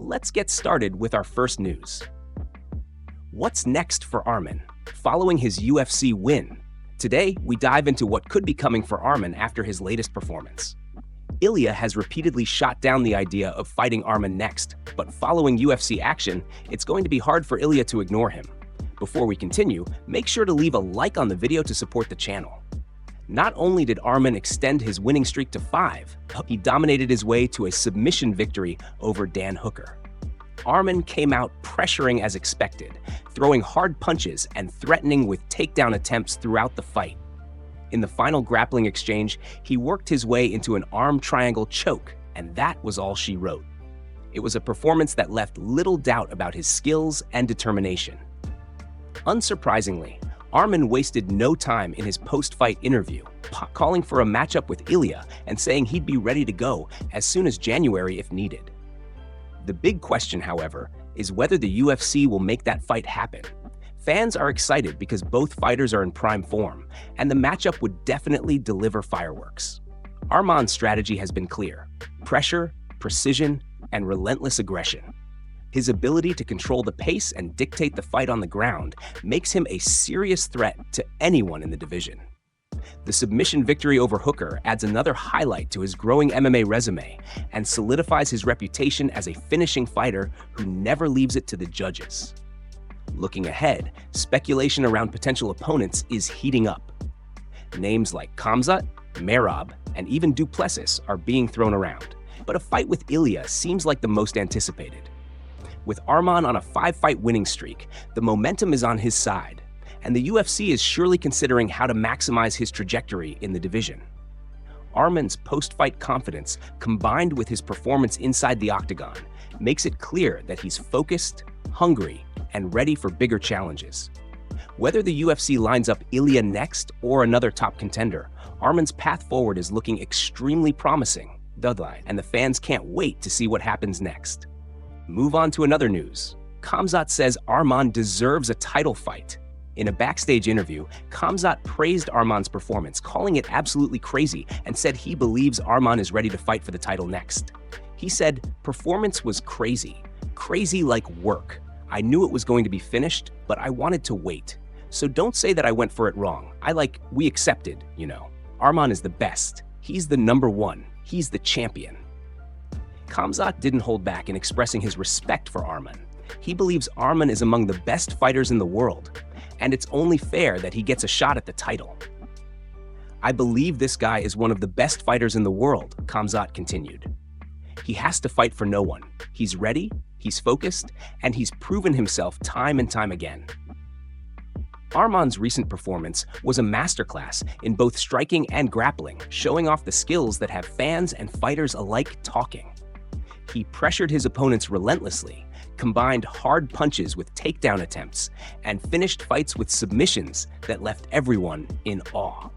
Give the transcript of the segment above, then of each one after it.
let's get started with our first news. What's next for Arman? Following his UFC win, today we dive into what could be coming for Arman after his latest performance. Ilya has repeatedly shot down the idea of fighting Arman next, but following UFC action, it's going to be hard for Ilya to ignore him. Before we continue, make sure to leave a like on the video to support the channel. Not only did Arman extend his winning streak to 5, he dominated his way to a submission victory over Dan Hooker. Arman came out pressuring as expected, throwing hard punches and threatening with takedown attempts throughout the fight. In the final grappling exchange, he worked his way into an arm triangle choke, and that was all she wrote. It was a performance that left little doubt about his skills and determination. Unsurprisingly, Arman wasted no time in his post-fight interview, calling for a matchup with Ilya and saying he'd be ready to go as soon as January if needed. The big question, however, is whether the UFC will make that fight happen. Fans are excited because both fighters are in prime form, and the matchup would definitely deliver fireworks. Arman's strategy has been clear: pressure, precision, and relentless aggression. His ability to control the pace and dictate the fight on the ground makes him a serious threat to anyone in the division. The submission victory over Hooker adds another highlight to his growing MMA resume and solidifies his reputation as a finishing fighter who never leaves it to the judges. Looking ahead, speculation around potential opponents is heating up. Names like Khamzat, Merab, and even Duplessis are being thrown around, but a fight with Ilya seems like the most anticipated. With Arman on a 5-fight winning streak, the momentum is on his side, and the UFC is surely considering how to maximize his trajectory in the division. Arman's post-fight confidence, combined with his performance inside the octagon, makes it clear that he's focused, hungry, and ready for bigger challenges. Whether the UFC lines up Ilya next or another top contender, Arman's path forward is looking extremely promising, and the fans can't wait to see what happens next. Move on to another news. Khamzat says Arman deserves a title fight. In a backstage interview, Khamzat praised Arman's performance, calling it absolutely crazy, and said he believes Arman is ready to fight for the title next. He said, "Performance was crazy. Crazy like work. I knew it was going to be finished, but I wanted to wait. So don't say that I went for it wrong. We accepted, you know. Arman is the best. He's the #1. He's the champion." Khamzat didn't hold back in expressing his respect for Arman. He believes Arman is among the best fighters in the world, and it's only fair that he gets a shot at the title. "I believe this guy is one of the best fighters in the world," Khamzat continued. "He has to fight for no one. He's ready, he's focused, and he's proven himself time and time again." Arman's recent performance was a masterclass in both striking and grappling, showing off the skills that have fans and fighters alike talking. He pressured his opponents relentlessly, combined hard punches with takedown attempts, and finished fights with submissions that left everyone in awe.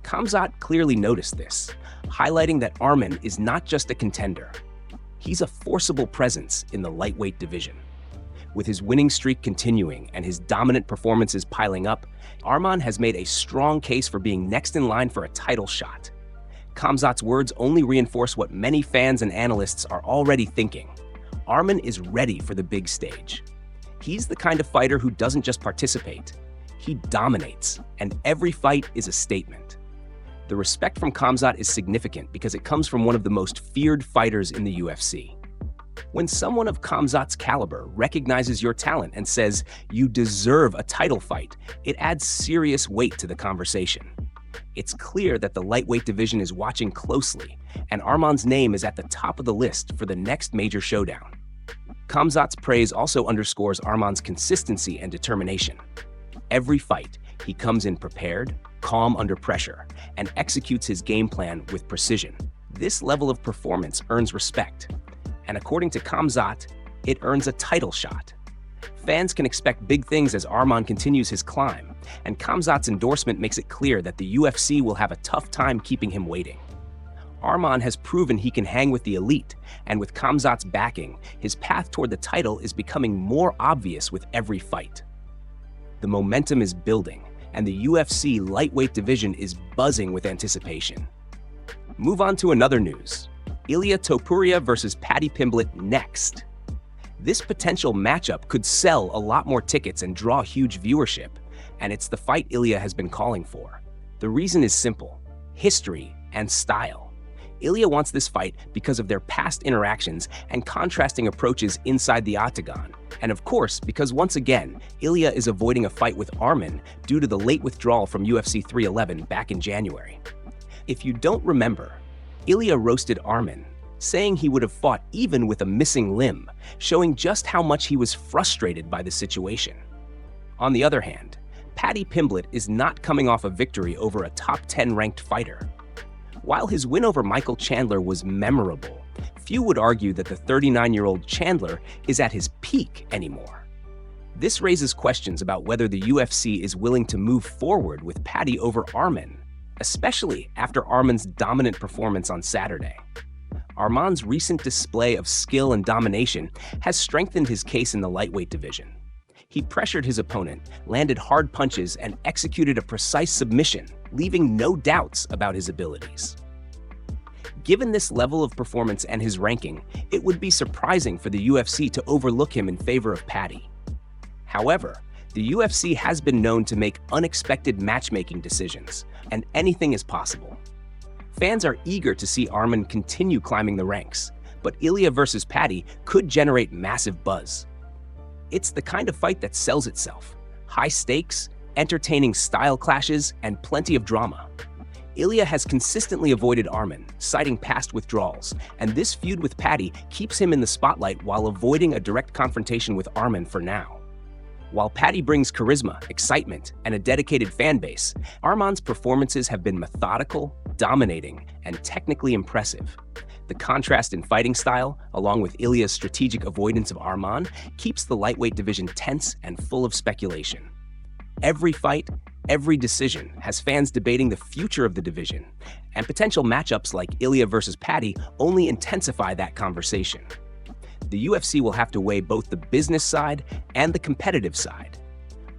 Khamzat clearly noticed this, highlighting that Arman is not just a contender. He's a forcible presence in the lightweight division. With his winning streak continuing and his dominant performances piling up, Arman has made a strong case for being next in line for a title shot. Khamzat's words only reinforce what many fans and analysts are already thinking. Arman is ready for the big stage. He's the kind of fighter who doesn't just participate, he dominates, and every fight is a statement. The respect from Khamzat is significant because it comes from one of the most feared fighters in the UFC. When someone of Khamzat's caliber recognizes your talent and says you deserve a title fight, it adds serious weight to the conversation. It's clear that the lightweight division is watching closely, and Arman's name is at the top of the list for the next major showdown. Khamzat's praise also underscores Arman's consistency and determination. Every fight, he comes in prepared, calm under pressure, and executes his game plan with precision. This level of performance earns respect, and according to Khamzat, it earns a title shot. Fans can expect big things as Arman continues his climb, and Khamzat's endorsement makes it clear that the UFC will have a tough time keeping him waiting. Arman has proven he can hang with the elite, and with Khamzat's backing, his path toward the title is becoming more obvious with every fight. The momentum is building, and the UFC lightweight division is buzzing with anticipation. Move on to another news. Ilia Topuria versus Paddy Pimblett next. This potential matchup could sell a lot more tickets and draw huge viewership, and it's the fight Ilya has been calling for. The reason is simple: history and style. Ilya wants this fight because of their past interactions and contrasting approaches inside the octagon. And of course, because once again, Ilya is avoiding a fight with Arman due to the late withdrawal from UFC 311 back in January. If you don't remember, Ilya roasted Arman, saying he would have fought even with a missing limb, showing just how much he was frustrated by the situation. On the other hand, Paddy Pimblett is not coming off a victory over a top 10 ranked fighter. While his win over Michael Chandler was memorable, few would argue that the 39-year-old Chandler is at his peak anymore. This raises questions about whether the UFC is willing to move forward with Paddy over Arman, especially after Arman's dominant performance on Saturday. Arman's recent display of skill and domination has strengthened his case in the lightweight division. He pressured his opponent, landed hard punches, and executed a precise submission, leaving no doubts about his abilities. Given this level of performance and his ranking, it would be surprising for the UFC to overlook him in favor of Paddy. However, the UFC has been known to make unexpected matchmaking decisions, and anything is possible. Fans are eager to see Arman continue climbing the ranks, but Ilya versus Paddy could generate massive buzz. It's the kind of fight that sells itself: high stakes, entertaining style clashes, and plenty of drama. Ilya has consistently avoided Arman, citing past withdrawals, and this feud with Paddy keeps him in the spotlight while avoiding a direct confrontation with Arman for now. While Paddy brings charisma, excitement, and a dedicated fan base, Arman's performances have been methodical, dominating, and technically impressive. The contrast in fighting style, along with Ilya's strategic avoidance of Arman, keeps the lightweight division tense and full of speculation. Every fight, every decision has fans debating the future of the division, and potential matchups like Ilya versus Paddy only intensify that conversation. The UFC will have to weigh both the business side and the competitive side.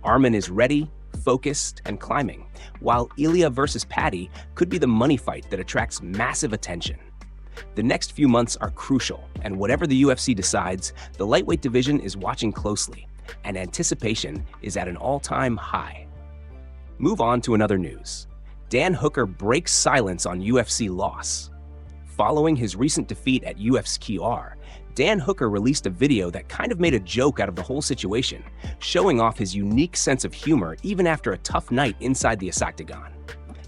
Arman is ready, focused, and climbing, while Ilya versus Paddy could be the money fight that attracts massive attention. The next few months are crucial, and whatever the UFC decides, the lightweight division is watching closely, and anticipation is at an all-time high. Move on to another news. Dan Hooker breaks silence on UFC loss. Following his recent defeat at UFC, Dan Hooker released a video that kind of made a joke out of the whole situation, showing off his unique sense of humor even after a tough night inside the octagon.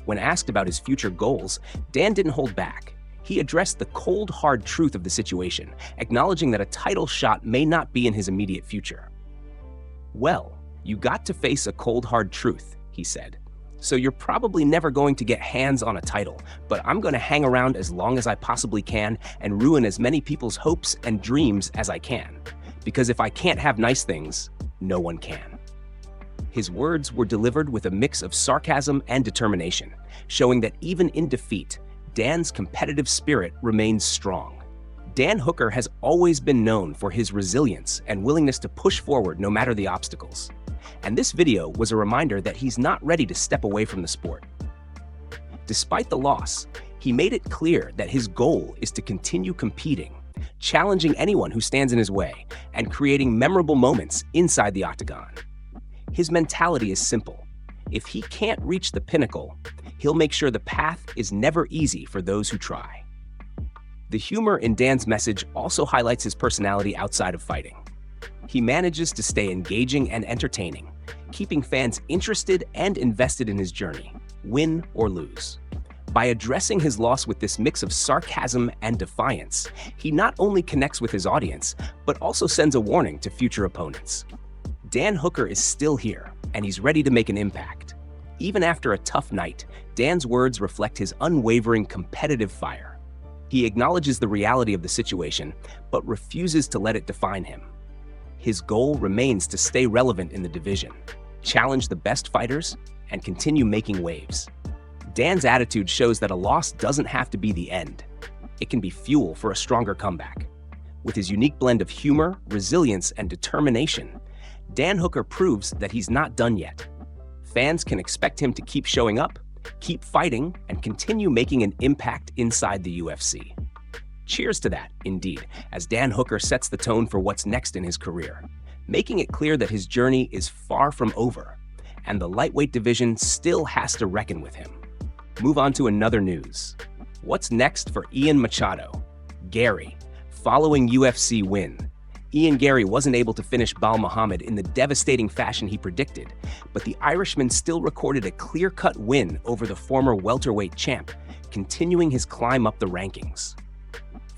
When asked about his future goals, Dan didn't hold back. He addressed the cold, hard truth of the situation, acknowledging that a title shot may not be in his immediate future. "Well, you got to face a cold, hard truth," he said. "So you're probably never going to get hands on a title, but I'm going to hang around as long as I possibly can and ruin as many people's hopes and dreams as I can. Because if I can't have nice things, no one can." His words were delivered with a mix of sarcasm and determination, showing that even in defeat, Dan's competitive spirit remains strong. Dan Hooker has always been known for his resilience and willingness to push forward no matter the obstacles. And this video was a reminder that he's not ready to step away from the sport. Despite the loss, he made it clear that his goal is to continue competing, challenging anyone who stands in his way, and creating memorable moments inside the octagon. His mentality is simple: if he can't reach the pinnacle, he'll make sure the path is never easy for those who try. The humor in Dan's message also highlights his personality outside of fighting. He manages to stay engaging and entertaining, keeping fans interested and invested in his journey, win or lose. By addressing his loss with this mix of sarcasm and defiance, he not only connects with his audience, but also sends a warning to future opponents. Dan Hooker is still here, and he's ready to make an impact. Even after a tough night, Dan's words reflect his unwavering competitive fire. He acknowledges the reality of the situation, but refuses to let it define him. His goal remains to stay relevant in the division, challenge the best fighters, and continue making waves. Dan's attitude shows that a loss doesn't have to be the end. It can be fuel for a stronger comeback. With his unique blend of humor, resilience, and determination, Dan Hooker proves that he's not done yet. Fans can expect him to keep showing up, keep fighting, and continue making an impact inside the UFC. Cheers to that, indeed, as Dan Hooker sets the tone for what's next in his career, making it clear that his journey is far from over, and the lightweight division still has to reckon with him. Move on to another news. What's next for Ian Machado? Garry. Following UFC win, Ian Garry wasn't able to finish Bal Muhammad in the devastating fashion he predicted, but the Irishman still recorded a clear-cut win over the former welterweight champ, continuing his climb up the rankings.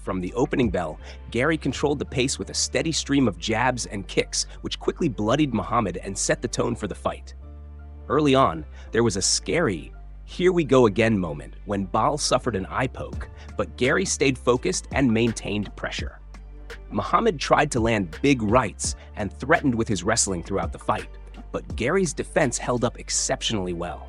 From the opening bell, Garry controlled the pace with a steady stream of jabs and kicks, which quickly bloodied Muhammad and set the tone for the fight. Early on, there was a scary "here we go again" moment when Bal suffered an eye poke, but Garry stayed focused and maintained pressure. Muhammad tried to land big rights and threatened with his wrestling throughout the fight, but Garry's defense held up exceptionally well.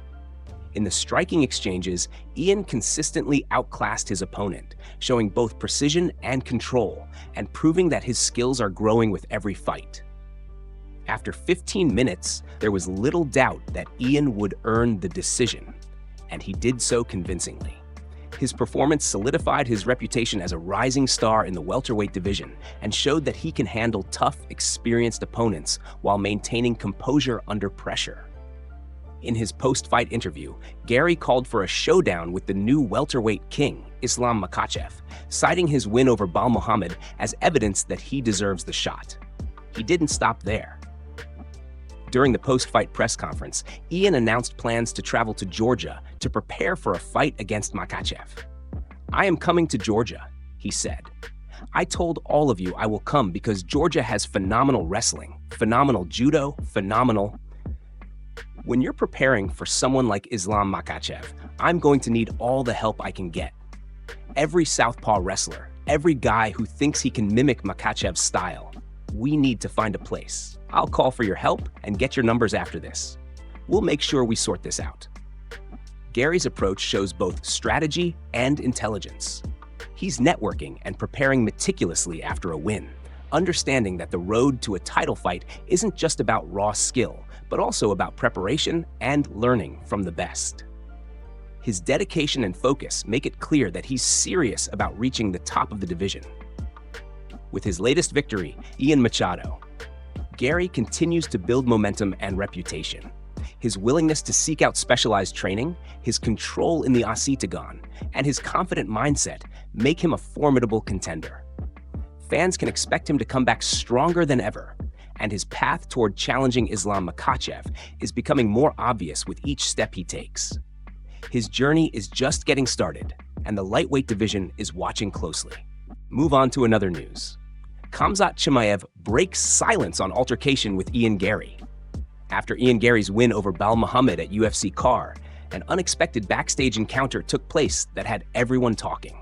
In the striking exchanges, Ian consistently outclassed his opponent, showing both precision and control, and proving that his skills are growing with every fight. After 15 minutes, there was little doubt that Ian would earn the decision, and he did so convincingly. His performance solidified his reputation as a rising star in the welterweight division and showed that he can handle tough, experienced opponents while maintaining composure under pressure. In his post-fight interview, Garry called for a showdown with the new welterweight king, Islam Makhachev, citing his win over Bal Muhammad as evidence that he deserves the shot. He didn't stop there. During the post-fight press conference, Ian announced plans to travel to Georgia to prepare for a fight against Makhachev. "I am coming to Georgia," he said. "I told all of you I will come because Georgia has phenomenal wrestling, phenomenal judo, phenomenal..." When you're preparing for someone like Islam Makhachev, I'm going to need all the help I can get. Every southpaw wrestler, every guy who thinks he can mimic Makhachev's style, we need to find a place. I'll call for your help and get your numbers after this. We'll make sure we sort this out. Garry's approach shows both strategy and intelligence. He's networking and preparing meticulously after a win, understanding that the road to a title fight isn't just about raw skill, but also about preparation and learning from the best. His dedication and focus make it clear that he's serious about reaching the top of the division. With his latest victory, Ian Machado, Garry continues to build momentum and reputation. His willingness to seek out specialized training, his control in the octagon, and his confident mindset make him a formidable contender. Fans can expect him to come back stronger than ever, and his path toward challenging Islam Makhachev is becoming more obvious with each step he takes. His journey is just getting started, and the lightweight division is watching closely. Move on to another news. Khamzat Chimaev breaks silence on altercation with Ian Garry. After Ian Garry's win over Bal Muhammad at UFC Car, an unexpected backstage encounter took place that had everyone talking.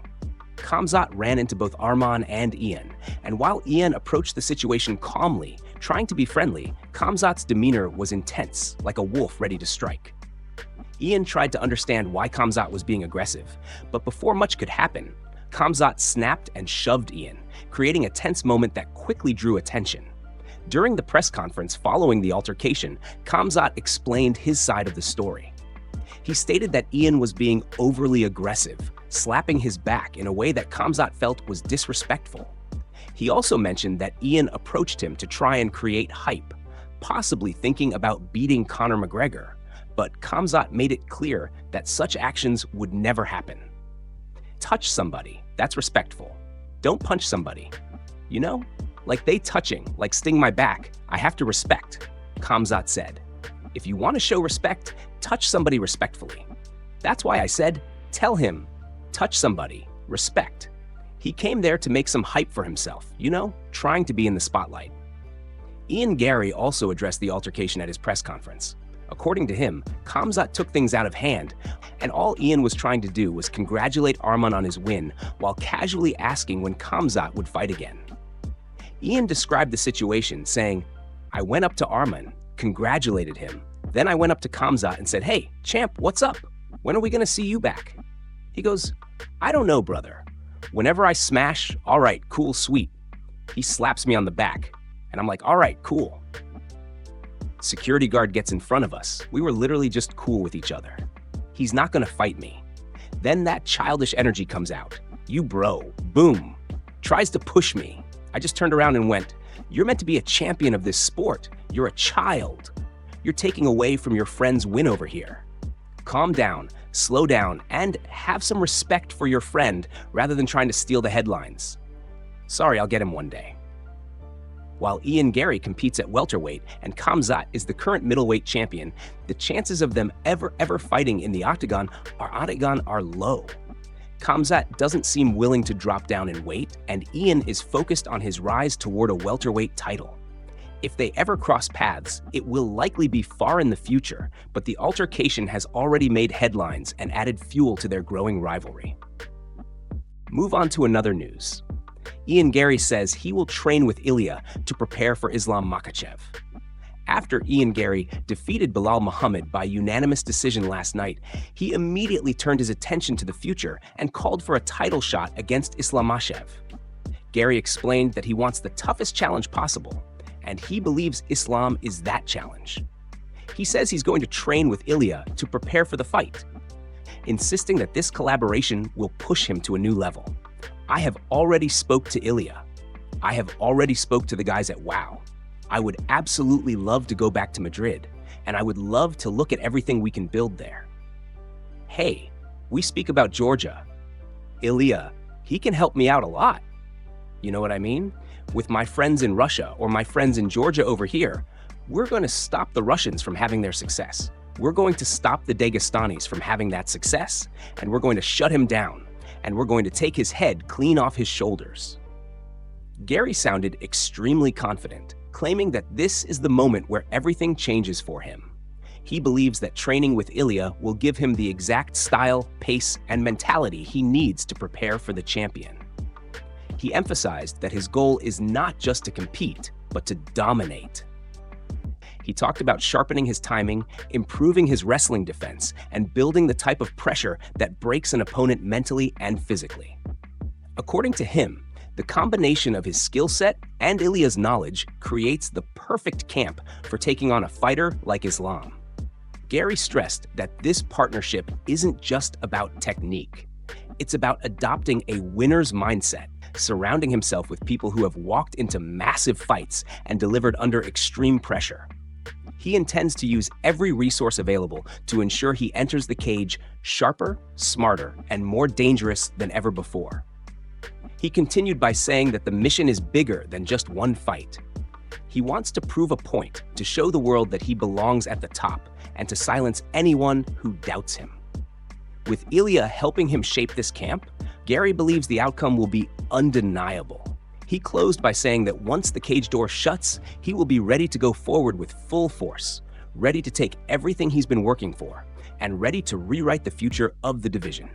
Khamzat ran into both Arman and Ian, and while Ian approached the situation calmly, trying to be friendly, Khamzat's demeanor was intense, like a wolf ready to strike. Ian tried to understand why Khamzat was being aggressive, but before much could happen, Khamzat snapped and shoved Ian, creating a tense moment that quickly drew attention. During the press conference following the altercation, Khamzat explained his side of the story. He stated that Ian was being overly aggressive, slapping his back in a way that Khamzat felt was disrespectful. He also mentioned that Ian approached him to try and create hype, possibly thinking about beating Conor McGregor, but Khamzat made it clear that such actions would never happen. Touch somebody, that's respectful. Don't punch somebody. You know, like they touching, like sting my back, I have to respect, Khamzat said. If you want to show respect, touch somebody respectfully. That's why I said, tell him, touch somebody, respect. He came there to make some hype for himself, you know, trying to be in the spotlight. Ian Garry also addressed the altercation at his press conference. According to him, Khamzat took things out of hand, and all Ian was trying to do was congratulate Arman on his win while casually asking when Khamzat would fight again. Ian described the situation, saying, "I went up to Arman, congratulated him, then I went up to Khamzat and said, 'Hey, champ, what's up? When are we gonna see you back?' He goes, 'I don't know, brother. Whenever I smash, all right, cool, sweet.' He slaps me on the back, and I'm like, all right, cool. Security guard gets in front of us. We were literally just cool with each other. He's not gonna fight me. Then that childish energy comes out. "You bro." Boom. Tries to push me. I just turned around and went, "You're meant to be a champion of this sport. You're a child. You're taking away from your friend's win over here. Calm down, slow down, and have some respect for your friend rather than trying to steal the headlines. Sorry, I'll get him one day." While Ian Garry competes at welterweight and Khamzat is the current middleweight champion, the chances of them ever fighting in the octagon are low. Khamzat doesn't seem willing to drop down in weight, and Ian is focused on his rise toward a welterweight title. If they ever cross paths, it will likely be far in the future, but the altercation has already made headlines and added fuel to their growing rivalry. Move on to another news. Ian Garry says he will train with Ilya to prepare for Islam Makhachev. After Ian Garry defeated Bilal Muhammad by unanimous decision last night, he immediately turned his attention to the future and called for a title shot against Islam Makhachev. Garry explained that he wants the toughest challenge possible, and he believes Islam is that challenge. He says he's going to train with Ilya to prepare for the fight, insisting that this collaboration will push him to a new level. "I have already spoke to Ilya. I have already spoke to the guys at WOW. I would absolutely love to go back to Madrid, and I would love to look at everything we can build there. Hey, we speak about Georgia. Ilya, he can help me out a lot. You know what I mean? With my friends in Russia or my friends in Georgia over here, we're going to stop the Russians from having their success. We're going to stop the Dagestanis from having that success, and we're going to shut him down, and we're going to take his head clean off his shoulders." Garry sounded extremely confident, claiming that this is the moment where everything changes for him. He believes that training with Ilya will give him the exact style, pace, and mentality he needs to prepare for the champion. He emphasized that his goal is not just to compete, but to dominate. He talked about sharpening his timing, improving his wrestling defense, and building the type of pressure that breaks an opponent mentally and physically. According to him, the combination of his skill set and Ilya's knowledge creates the perfect camp for taking on a fighter like Islam. Garry stressed that this partnership isn't just about technique. It's about adopting a winner's mindset, surrounding himself with people who have walked into massive fights and delivered under extreme pressure. He intends to use every resource available to ensure he enters the cage sharper, smarter, and more dangerous than ever before. He continued by saying that the mission is bigger than just one fight. He wants to prove a point to show the world that he belongs at the top and to silence anyone who doubts him. With Ilya helping him shape this camp, Garry believes the outcome will be undeniable. He closed by saying that once the cage door shuts, he will be ready to go forward with full force, ready to take everything he's been working for, and ready to rewrite the future of the division.